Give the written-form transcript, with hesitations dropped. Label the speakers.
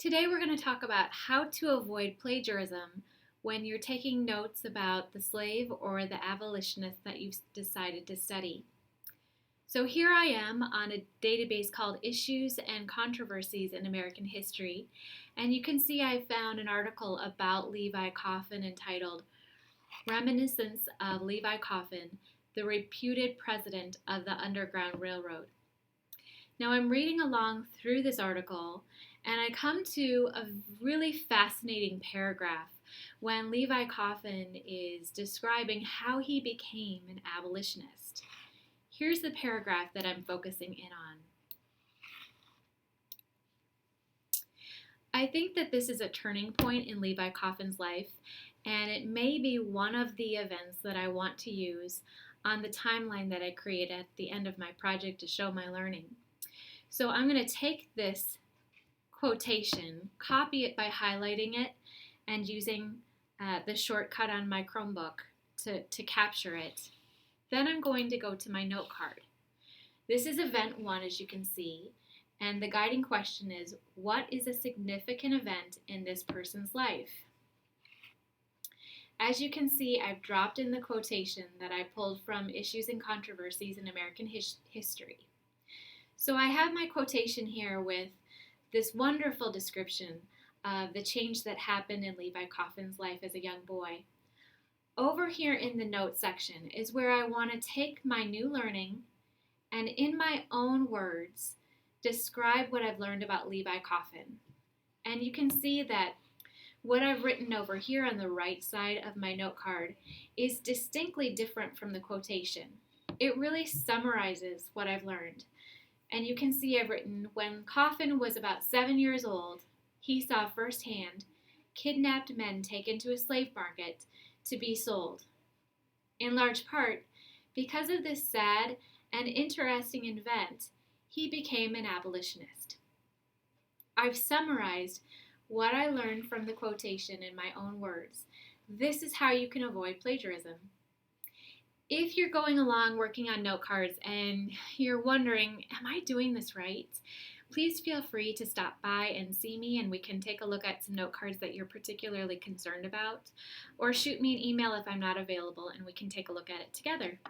Speaker 1: Today we're going to talk about how to avoid plagiarism when you're taking notes about the slave or the abolitionist that you've decided to study. So here I am on a database called Issues and Controversies in American History, and you can see I found an article about Levi Coffin entitled Reminiscence of Levi Coffin, the Reputed President of the Underground Railroad. Now I'm reading along through this article and I come to a really fascinating paragraph when Levi Coffin is describing how he became an abolitionist. Here's the paragraph that I'm focusing in on. I think that this is a turning point in Levi Coffin's life, and it may be one of the events that I want to use on the timeline that I create at the end of my project to show my learning. So I'm going to take this quotation, copy it by highlighting it, and using the shortcut on my Chromebook to capture it. Then I'm going to go to my note card. This is event 1, as you can see, and the guiding question is, what is a significant event in this person's life? As you can see, I've dropped in the quotation that I pulled from Issues and Controversies in American History. So I have my quotation here with this wonderful description of the change that happened in Levi Coffin's life as a young boy. Over here in the notes section is where I want to take my new learning and in my own words describe what I've learned about Levi Coffin. And you can see that what I've written over here on the right side of my note card is distinctly different from the quotation. It really summarizes what I've learned. And you can see I've written, when Coffin was about 7 years old, he saw firsthand kidnapped men taken to a slave market to be sold. In large part, because of this sad and interesting event, he became an abolitionist. I've summarized what I learned from the quotation in my own words. This is how you can avoid plagiarism. If you're going along working on note cards and you're wondering, am I doing this right? Please feel free to stop by and see me and we can take a look at some note cards that you're particularly concerned about, or shoot me an email if I'm not available and we can take a look at it together.